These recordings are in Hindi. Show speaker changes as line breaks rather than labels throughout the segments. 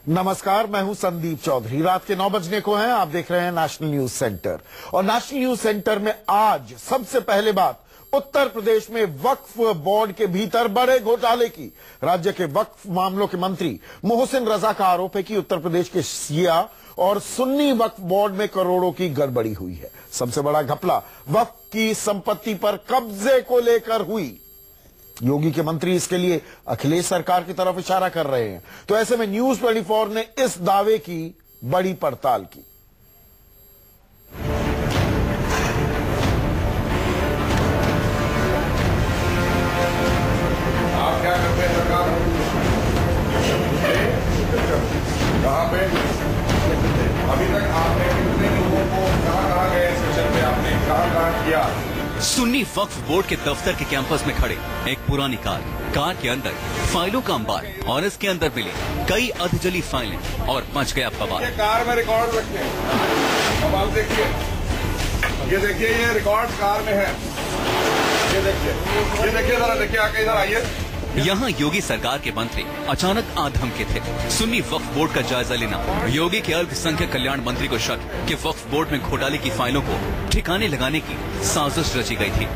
नमस्कार, मैं हूं संदीप चौधरी। रात के 9 बजने को हैं। आप देख रहे हैं नेशनल न्यूज सेंटर। और नेशनल न्यूज सेंटर में आज सबसे पहले बात उत्तर प्रदेश में वक्फ बोर्ड के भीतर बड़े घोटाले की। राज्य के वक्फ मामलों के मंत्री मोहसिन रजा का आरोप है कि उत्तर प्रदेश के शिया और सुन्नी वक्फ बोर्ड में करोड़ों की गड़बड़ी हुई है। सबसे बड़ा घपला वक्फ की संपत्ति पर कब्जे को लेकर हुई। योगी के मंत्री इसके लिए अखिलेश सरकार की तरफ इशारा कर रहे हैं। तो ऐसे में न्यूज 24 ने इस दावे की बड़ी पड़ताल की।
आप क्या करते हैं सरकार? कहां पे अभी तक आपने कितने लोगों को कहां गए सेशन पे, आपने कहां किया?
सुन्नी वक्फ बोर्ड के दफ्तर के कैंपस में खड़े एक पुरानी कार के अंदर फाइलों का अंबार और इसके अंदर मिली कई अधजली फाइलें और मच गया बवाल।
ये कार में रिकॉर्ड रखे हैं। अब आप देखिए, ये देखिए, ये रिकॉर्ड कार में है। ये देखिए जरा, देखिए आके इधर आइए।
यहाँ योगी सरकार के मंत्री अचानक आधमके थे। सुन्नी वक्फ बोर्ड का जायजा लेना। योगी के अल्पसंख्यक कल्याण मंत्री को शक कि वक्फ बोर्ड में घोटाले की फाइलों को ठिकाने लगाने की साजिश रची गई थी।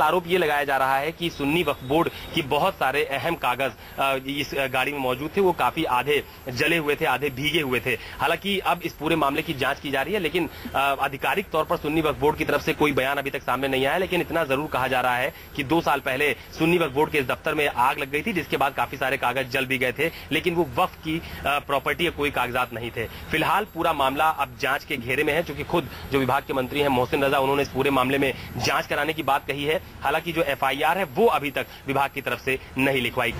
आरोप ये लगाया जा रहा है कि सुन्नी वक्फ बोर्ड की बहुत सारे अहम कागज इस गाड़ी में मौजूद थे। वो काफी आधे जले हुए थे, आधे भीगे हुए थे। हालांकि अब इस पूरे मामले की जांच की जा रही है, लेकिन आधिकारिक तौर पर सुन्नी वक्फ बोर्ड की तरफ से कोई बयान अभी तक सामने नहीं आया। लेकिन इतना जरूर कहा जा रहा है कि 2 साल पहले सुन्नी वक्फ बोर्ड के इस दफ्तर में आग लग गई थी, जिसके बाद काफी सारे कागज जल भी गए थे, लेकिन वो वक्फ की प्रॉपर्टी के कोई कागजात नहीं थे। फिलहाल पूरा मामला अब जांच के घेरे में है, चूंकि खुद जो विभाग के मंत्री हैं मोहसिन रजा, उन्होंने इस पूरे मामले में जांच कराने की बात कही है। हालांकि जो एफआईआर है वो अभी तक विभाग की तरफ से नहीं लिखवाई।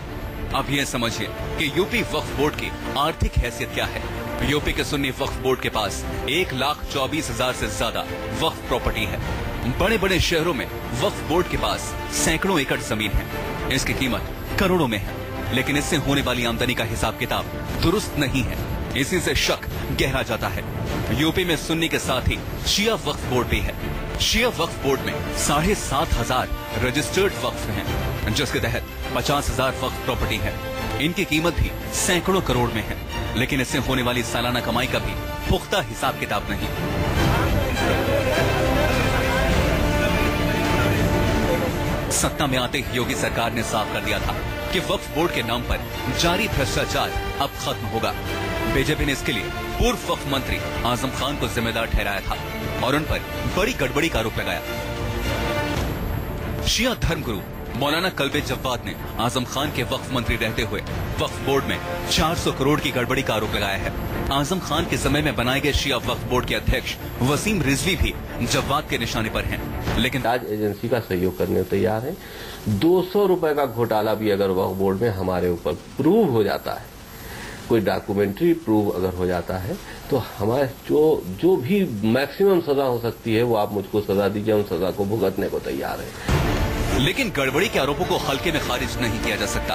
अब ये समझिए कि यूपी वक्फ बोर्ड की आर्थिक हैसियत क्या है। यूपी के सुन्नी वक्फ बोर्ड के पास 1,24,000 से ज्यादा वक्फ प्रॉपर्टी है। बड़े बड़े शहरों में वक्फ बोर्ड के पास सैकड़ों एकड़ जमीन है। इसकी कीमत करोड़ों में है, लेकिन इससे होने वाली आमदनी का हिसाब किताब दुरुस्त नहीं है। इसी से शक गहरा जाता है। यूपी में सुन्नी के साथ ही शिया वक्फ बोर्ड भी है। शिया वक्फ बोर्ड में 7,500 रजिस्टर्ड वक्फ हैं, जिसके तहत 50,000 वक्फ प्रॉपर्टी है। इनकी कीमत भी सैकड़ों करोड़ में है, लेकिन इससे होने वाली सालाना कमाई का भी पुख्ता हिसाब किताब नहीं। सत्ता में आते ही योगी सरकार ने साफ कर दिया था कि वक्फ बोर्ड के नाम पर जारी भ्रष्टाचार अब खत्म होगा। बीजेपी ने इसके लिए पूर्व वक्फ मंत्री आजम खान को जिम्मेदार ठहराया था और उन पर बड़ी गड़बड़ी का आरोप लगाया। शिया धर्मगुरु मौलाना कल्बे जव्वाद ने आजम खान के वक्फ मंत्री रहते हुए वक्फ बोर्ड में 400 करोड़ की गड़बड़ी का आरोप लगाया है। आजम खान के समय में बनाए गए शिया वक्फ बोर्ड के अध्यक्ष वसीम रिजवी भी जव्वाद के निशाने पर हैं, लेकिन
राज एजेंसी का सहयोग करने को तैयार है। 200 रुपए का घोटाला भी अगर वक्फ बोर्ड में हमारे ऊपर प्रूव हो जाता है, कोई डॉक्यूमेंट्री प्रूव अगर हो जाता है, तो हमारे जो भी मैक्सिमम सजा हो सकती है वो आप मुझको सजा दीजिए, हम सजा को भुगतने को तैयार है।
लेकिन गड़बड़ी के आरोपों को हल्के में खारिज नहीं किया जा सकता।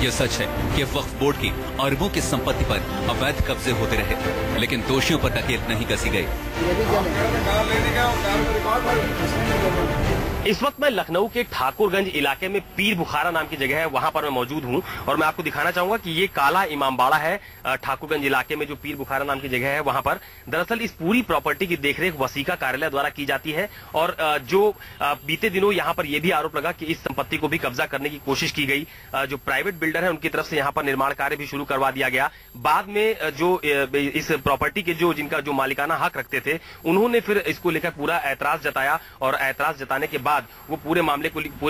ये सच है कि वक्फ बोर्ड की अरबों की संपत्ति पर अवैध कब्जे होते रहे, लेकिन दोषियों पर नकेल नहीं कसी गई।
इस वक्त मैं लखनऊ के ठाकुरगंज इलाके में पीर बुखारा नाम की जगह है, वहां पर मैं मौजूद हूं और मैं आपको दिखाना चाहूंगा कि ये काला इमामबाड़ा है। ठाकुरगंज इलाके में जो पीर बुखारा नाम की जगह है, वहां पर दरअसल इस पूरी प्रॉपर्टी की देखरेख वसीका कार्यालय द्वारा की जाती है। और जो बीते दिनों यहां पर यह भी आरोप लगा कि इस संपत्ति को भी कब्जा करने की कोशिश की गई। जो प्राइवेट बिल्डर है उनकी तरफ से यहां पर निर्माण कार्य भी शुरू करवा दिया गया। बाद में जो इस प्रॉपर्टी के जिनका जो मालिकाना हक रखते थे, उन्होंने फिर इसको लेकर पूरा ऐतराज जताया और ऐतराज जताने के बाद वो पूरे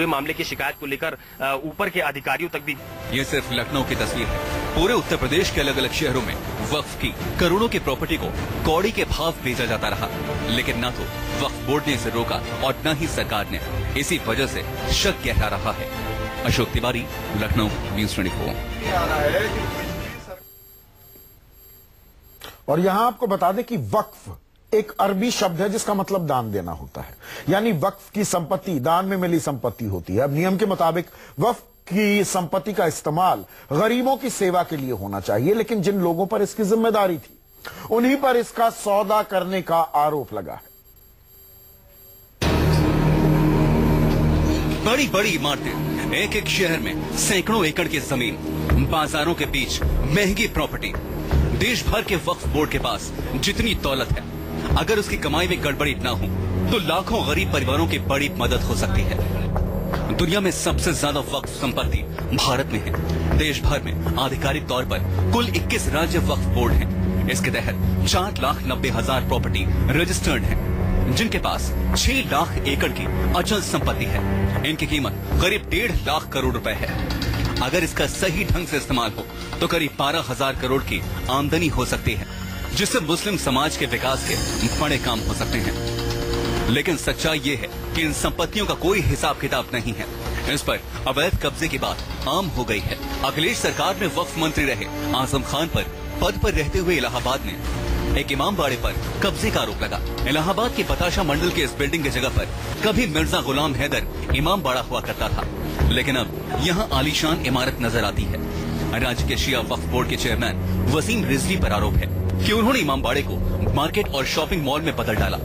मामले की शिकायत को लेकर ऊपर के अधिकारियों तक भी।
ये सिर्फ लखनऊ की तस्वीर है। पूरे उत्तर प्रदेश के अलग अलग शहरों में वक्फ की करोड़ों की प्रॉपर्टी को कौड़ी के भाव बेचा जाता रहा, लेकिन न तो वक्फ बोर्ड ने इसे रोका और न ही सरकार ने। इसी वजह से शक गहरा रहा है। अशोक तिवारी, लखनऊ, न्यूज 24।
और यहां आपको बता दें कि वक्फ एक अरबी शब्द है जिसका मतलब दान देना होता है। यानी वक्फ की संपत्ति दान में मिली संपत्ति होती है। अब नियम के मुताबिक वक्फ की संपत्ति का इस्तेमाल गरीबों की सेवा के लिए होना चाहिए, लेकिन जिन लोगों पर इसकी जिम्मेदारी थी उन्हीं पर इसका सौदा करने का आरोप लगा है।
बड़ी बड़ी इमारतें, एक एक शहर में सैकड़ों एकड़ की जमीन, बाजारों के बीच महंगी प्रॉपर्टी। देश भर के वक्फ बोर्ड के पास जितनी दौलत है, अगर उसकी कमाई में गड़बड़ी न हो तो लाखों गरीब परिवारों की बड़ी मदद हो सकती है। दुनिया में सबसे ज्यादा वक्फ संपत्ति भारत में है। देश भर में आधिकारिक तौर पर कुल 21 राज्य वक्फ बोर्ड हैं। इसके तहत 4,90,000 प्रॉपर्टी रजिस्टर्ड हैं, जिनके पास 6 लाख एकड़ की अचल संपत्ति है। इनकी कीमत करीब 1.5 लाख करोड़ रुपए है। अगर इसका सही ढंग से इस्तेमाल हो तो करीब 12,000 करोड़ की आमदनी हो सकती है, जिससे मुस्लिम समाज के विकास के बड़े काम हो सकते हैं। लेकिन सच्चाई ये है कि इन संपत्तियों का कोई हिसाब किताब नहीं है। इस पर अवैध कब्जे की बात आम हो गई है। अखिलेश सरकार में वक्फ मंत्री रहे आजम खान पर पद पर रहते हुए इलाहाबाद में एक इमाम बाड़े पर कब्जे का आरोप लगा। इलाहाबाद के बताशा मंडल के इस बिल्डिंग की जगह पर कभी मिर्जा गुलाम हैदर इमाम बाड़ा हुआ करता था, लेकिन अब यहाँ आलीशान इमारत नजर आती है। राज्य के शिया वक्फ बोर्ड के चेयरमैन वसीम रिजवी पर आरोप है कि उन्होंने इमाम बाड़े को मार्केट और शॉपिंग मॉल में बदल डाला,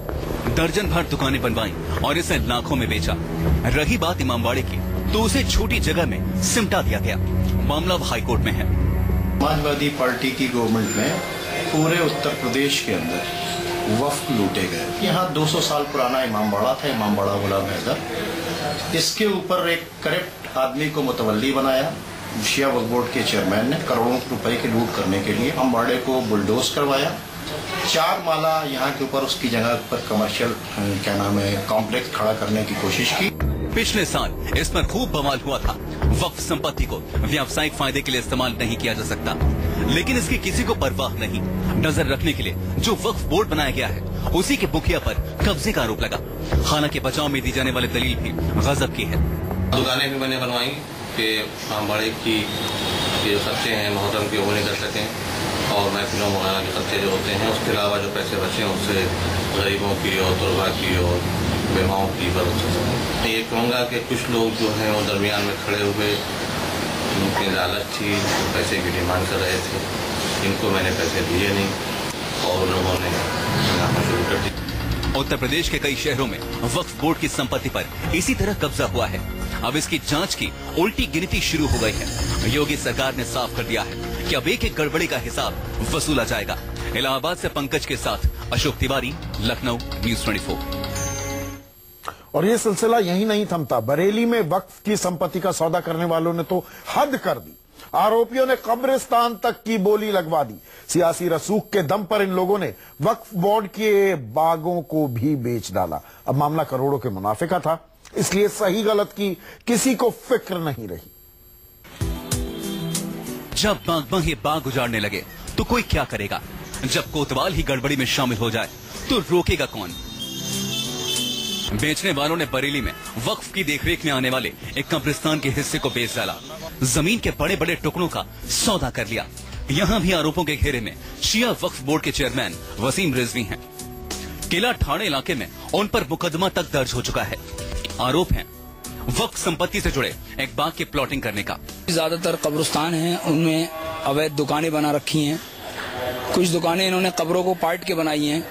दर्जन भर दुकानें बनवाई और इसे लाखों में बेचा। रही बात इमाम बाड़े की, तो उसे छोटी जगह में सिमटा दिया गया। मामला हाईकोर्ट में है।
समाजवादी पार्टी की गवर्नमेंट में पूरे उत्तर प्रदेश के अंदर वक्फ लूटे गए। यहाँ 200 साल पुराना इमाम बाड़ा था, इमाम बाड़ा गुलाम हैदर। इसके ऊपर एक करप्ट आदमी को मुतवल्ली बनाया शिया वक्फ बोर्ड के चेयरमैन ने, करोड़ों रुपए की लूट करने के लिए इमाम बाड़े को बुलडोज करवाया। 4 माला यहाँ के ऊपर उसकी जगह पर कमर्शियल कॉम्प्लेक्स खड़ा करने की कोशिश की।
पिछले साल इस पर खूब बवाल हुआ था। वक्फ संपत्ति को व्यावसायिक फायदे के लिए इस्तेमाल नहीं किया जा सकता, लेकिन इसकी किसी को परवाह नहीं। नजर रखने के लिए जो वक्फ बोर्ड बनाया गया है, उसी के मुखिया पर कब्जे का आरोप लगा। हालांकि बचाव में दी जाने वाली दलील भी गजब की है।
दुकानें भी मैंने बनवाई कि इमाम बाड़े की जो खर्चे हैं मोहतरम के वो नहीं कर सकें, और महफिलों वगैरह के खर्चे जो होते हैं, उसके अलावा जो पैसे बचे हैं उससे गरीबों की और तुरबा की और बेवाओं की मदद हो सके। ये कहूँगा कि कुछ लोग जो हैं वो दरमियान में खड़े हुए, उनकी लालच थी, पैसे की डिमांड कर रहे थे। इनको मैंने पैसे दिए नहीं और लोगों ने शुरू कर दी।
उत्तर प्रदेश के कई शहरों में वक्फ बोर्ड की संपत्ति पर इसी तरह कब्जा हुआ है। अब इसकी जांच की उल्टी गिनती शुरू हो गई है। योगी सरकार ने साफ कर दिया है कि अब एक एक गड़बड़ी का हिसाब वसूला जाएगा। इलाहाबाद से पंकज के साथ अशोक तिवारी, लखनऊ, न्यूज़ 24।
और ये सिलसिला यही नहीं थमता। बरेली में वक्फ की संपत्ति का सौदा करने वालों ने तो हद कर दी। आरोपियों ने कब्रिस्तान तक की बोली लगवा दी। सियासी रसूख के दम पर इन लोगों ने वक्फ बोर्ड के बागों को भी बेच डाला। अब मामला करोड़ों के मुनाफे का था, इसलिए सही गलत की किसी को फिक्र नहीं रही।
जब बागबान ये बाग उजाड़ने लगे तो कोई क्या करेगा? जब कोतवाल ही गड़बड़ी में शामिल हो जाए तो रोकेगा कौन? बेचने वालों ने बरेली में वक्फ की देखरेख में आने वाले एक कब्रिस्तान के हिस्से को बेच डाला। जमीन के बड़े बड़े टुकड़ों का सौदा कर लिया। यहाँ भी आरोपों के घेरे में शिया वक्फ बोर्ड के चेयरमैन वसीम रिजवी हैं। किला ठाणे इलाके में उन पर मुकदमा तक दर्ज हो चुका है। आरोप है वक्फ संपत्ति से जुड़े एक बाग की प्लॉटिंग करने का।
ज्यादातर कब्रिस्तान हैं, उनमें अवैध दुकानें बना रखी हैं। कुछ दुकानें इन्होंने कब्रों को पाट के बनाई हैं।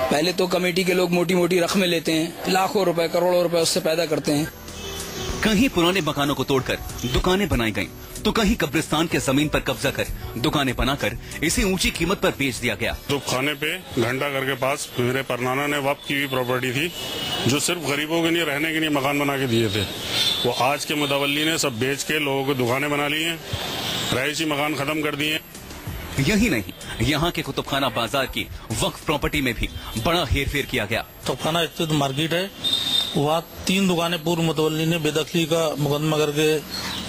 पहले तो कमेटी के लोग मोटी मोटी रकमें लेते हैं, लाखों रुपए करोड़ों रुपए उससे पैदा करते हैं।
कहीं पुराने मकानों को तोड़कर दुकानें बनाई गईं, तो कहीं कब्रिस्तान के जमीन पर कब्जा कर दुकानें बनाकर इसे ऊंची कीमत पर बेच दिया गया।
तो खाने पे घंटाघर के पास मेरे परनाना ने वक्फ की हुई प्रॉपर्टी थी, जो सिर्फ गरीबों के लिए रहने के लिए मकान बना के दिए थे। वो आज के मुतवल्ली ने सब बेच के लोगों को दुकानें बना ली हैं, रहायशी मकान खत्म कर दिए।
यही नहीं, यहाँ के कुतुबखाना बाजार की वक्फ प्रॉपर्टी में भी बड़ा हेरफेर किया गया।
कुतुबखाना स्थित मार्केट है, वहाँ 3 दुकानें पूर्व मुतवल्ली ने बेदखली का मुकदमा करके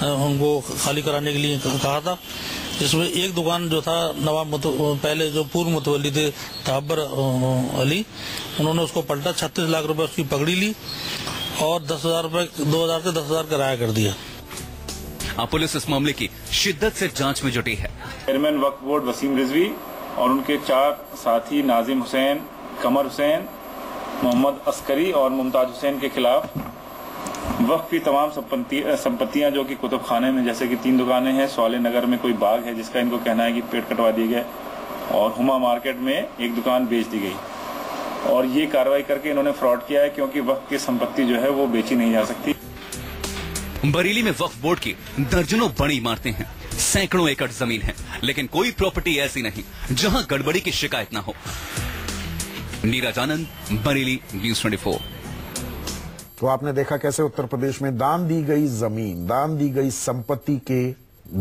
उनको खाली कराने के लिए कहा था। जिसमें एक दुकान जो था नवाब पहले जो पूर्व मुतवल्ली थे ताबर अली, उन्होंने उसको पलटा, 36 लाख रुपए उसकी पकड़ी ली और 10,000 रुपए 2000 से 10,000 किराया कर दिया।
अब पुलिस इस मामले की शिद्दत से जांच में जुटी है।
चेयरमैन वक्फ बोर्ड वसीम रिजवी और उनके 4 साथी नाजिम हुसैन, कमर हुसैन, मोहम्मद अस्करी और मुमताज हुसैन के खिलाफ वक्फ की तमाम संपत्तियां जो कि कुतुब खाने में, जैसे कि 3 दुकानें हैं, स्वाले नगर में कोई बाग है जिसका इनको कहना है कि पेड़ कटवा दिए गए, और हुमा मार्केट में एक दुकान बेच दी गई। और ये कार्रवाई करके इन्होंने फ्रॉड किया है, क्योंकि वक्फ की संपत्ति जो है वो बेची नहीं जा सकती।
बरेली में वक्फ बोर्ड की दर्जनों बड़ी इमारतें हैं, सैकड़ों एकड़ जमीन है, लेकिन कोई प्रॉपर्टी ऐसी नहीं जहां गड़बड़ी की शिकायत ना हो। नीरज आनंद, बरेली, न्यूज़ 24।
तो आपने देखा कैसे उत्तर प्रदेश में दान दी गई जमीन, दान दी गई संपत्ति के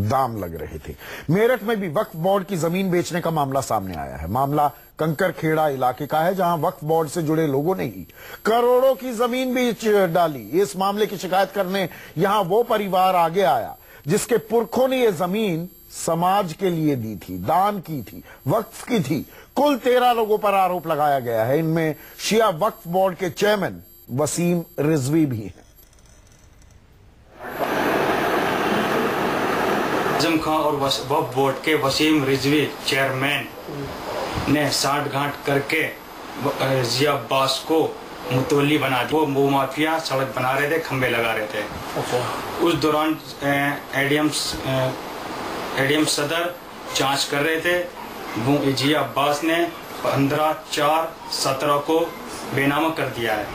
दाम लग रहे थे। मेरठ में भी वक्फ बोर्ड की जमीन बेचने का मामला सामने आया है। मामला कंकरखेड़ा इलाके का है, जहां वक्फ बोर्ड से जुड़े लोगों ने ही करोड़ों की जमीन बेच डाली। इस मामले की शिकायत करने यहां वो परिवार आगे आया जिसके पुरखों ने यह जमीन समाज के लिए दी थी, दान की थी, वक्फ की थी। कुल 13 लोगों पर आरोप लगाया गया है। इनमें शिया वक्फ बोर्ड के चेयरमैन वसीम रिजवी भी हैं।
आजम खां और वक्फ बोर्ड के वसीम रिजवी चेयरमैन ने साठगांठ करके जिया अब्बास को मुतवल्ली बना दिया। वो माफिया सड़क बना रहे थे, खंबे लगा रहे थे। उस दौरान एडीएम सदर जांच कर रहे थे। जिया अब्बास ने 15/4/17 को बेनामा कर दिया है।